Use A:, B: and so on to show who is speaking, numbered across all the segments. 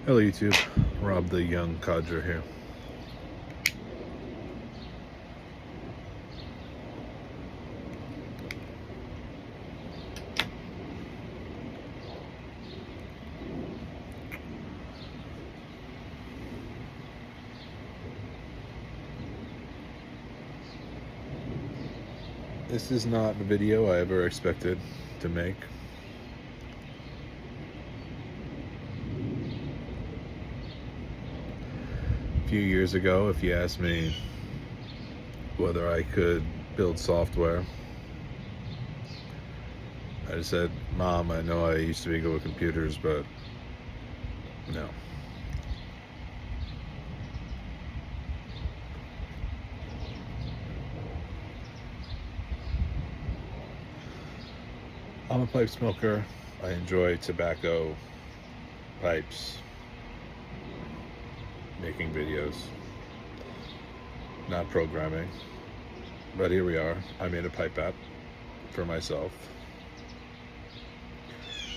A: Hello YouTube, Rob the Young Codger here. This is not a video I ever expected to make. A few years ago, if you asked me whether I could build software, I said, Mom, I know I used to be good with computers, but no. I'm a pipe smoker. I enjoy tobacco, pipes, making videos, not programming. But here we are. I made a pipe app for myself.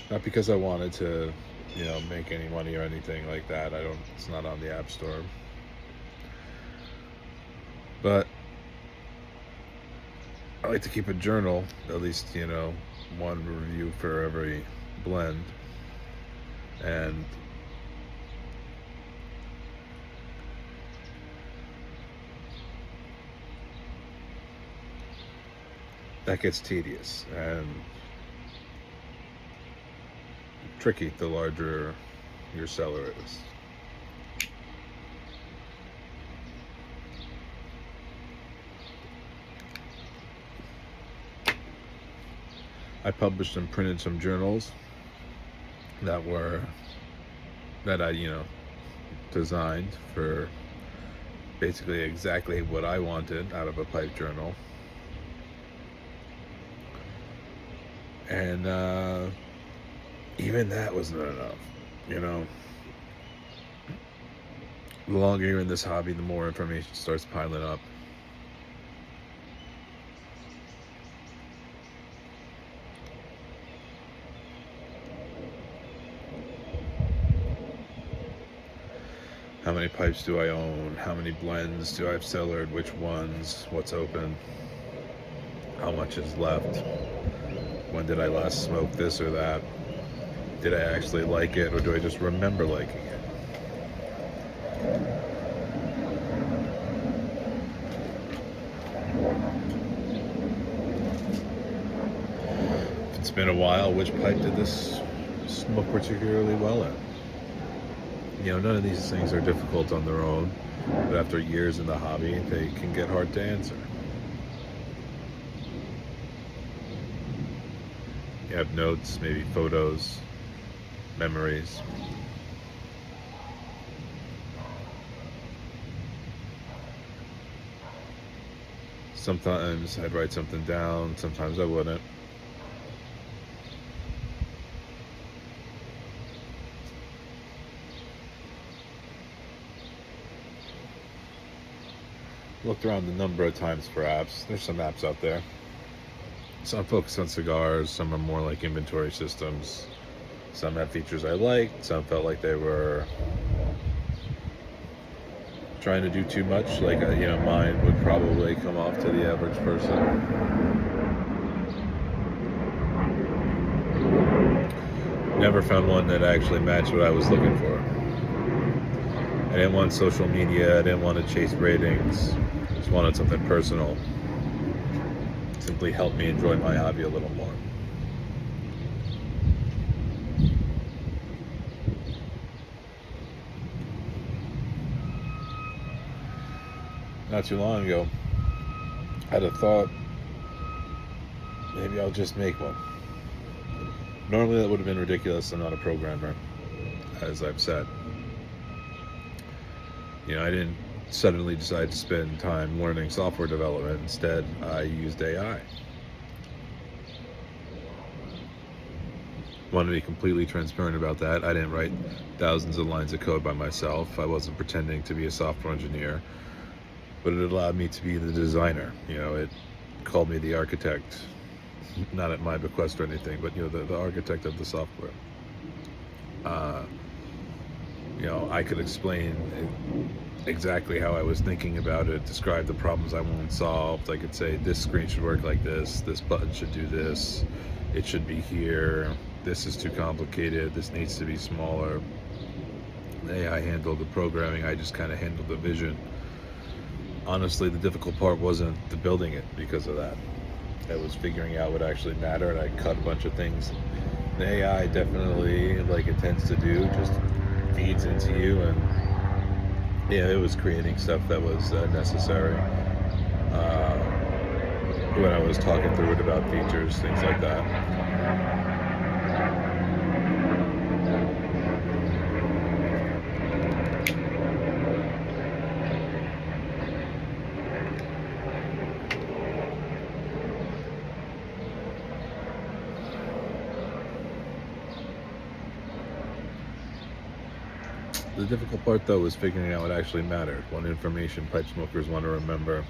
A: Not because I wanted to, make any money or anything like that. It's not on the App Store. But I like to keep a journal, at least, one review for every blend. And that gets tedious and tricky the larger your cellar is. I published and printed some journals that I designed for basically exactly what I wanted out of a pipe journal. And even that was not enough. The longer you're in this hobby, the more information starts piling up. How many pipes do I own? How many blends do I have cellared? Which ones? What's open? How much is left? When did I last smoke this or that? Did I actually like it, or do I just remember liking it? If it's been a while, which pipe did this smoke particularly well in? None of these things are difficult on their own, but after years in the hobby, they can get hard to answer. You have notes, maybe photos, memories. Sometimes I'd write something down, sometimes I wouldn't. Looked around a number of times for apps. There's some apps out there. Some focus on cigars, some are more like inventory systems. Some have features I liked, some felt like they were trying to do too much, like mine would probably come off to the average person. Never found one that actually matched what I was looking for. I didn't want social media, I didn't want to chase ratings, just wanted something personal. Simply help me enjoy my hobby a little more. Not too long ago, I had a thought, maybe I'll just make one. Normally that would have been ridiculous. I'm not a programmer, as I've said. I didn't suddenly decide to spend time learning software development. Instead, I used AI. Want to be completely transparent about that. I didn't write thousands of lines of code by myself. I wasn't pretending to be a software engineer, but it allowed me to be the designer. It called me the architect, not at my bequest or anything, but the architect of the software. I could explain exactly how I was thinking about it, describe the problems I want solved. I could say this screen should work like this button should do this, it should be here, this is too complicated, this needs to be smaller. The AI handled the programming, I just kind of handled the vision. Honestly, the difficult part wasn't the building it because of that. It was figuring out what actually mattered. I cut a bunch of things. The AI definitely, like it tends to do, just feeds into you, and yeah, it was creating stuff that was necessary. When I was talking through it about features, things like that. The difficult part, though, was figuring out what actually mattered. What information pipe smokers want to remember,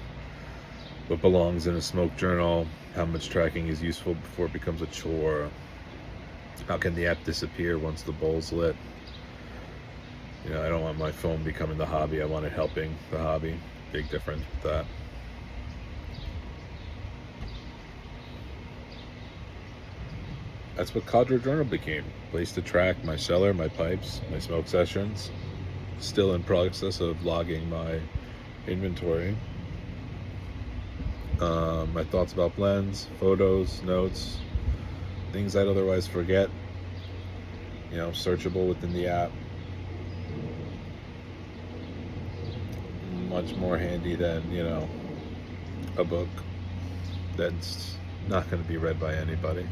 A: what belongs in a smoke journal, how much tracking is useful before it becomes a chore, how can the app disappear once the bowl's lit. I don't want my phone becoming the hobby, I want it helping the hobby. Big difference with that. That's what Cadre Journal became. Place to track my cellar, my pipes, my smoke sessions. Still in process of logging my inventory. My thoughts about blends, photos, notes, things I'd otherwise forget. Searchable within the app. Much more handy than, a book that's not going to be read by anybody.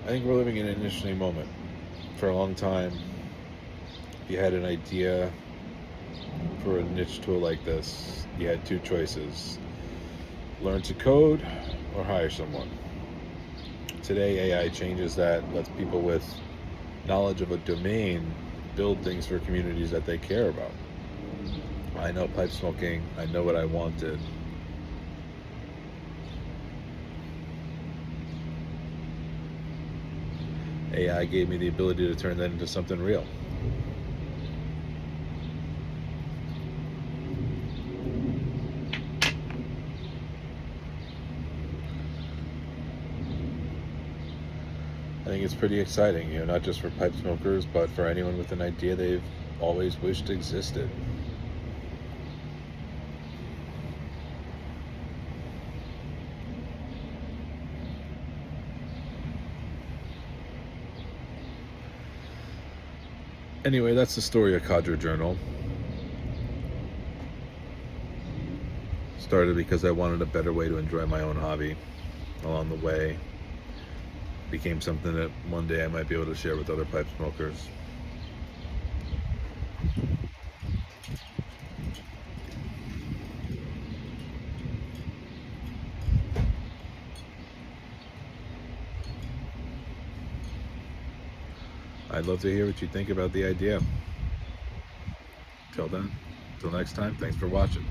A: I think we're living in an interesting moment. For a long time, if you had an idea for a niche tool like this, you had two choices: learn to code or hire someone. Today, AI changes that, lets people with knowledge of a domain build things for communities that they care about. I know pipe smoking, I know what I wanted. AI gave me the ability to turn that into something real. I think it's pretty exciting, not just for pipe smokers, but for anyone with an idea they've always wished existed. Anyway, that's the story of Cadre Journal. Started because I wanted a better way to enjoy my own hobby. Along the way, became something that one day I might be able to share with other pipe smokers. I'd love to hear what you think about the idea. Till then, till next time, thanks for watching.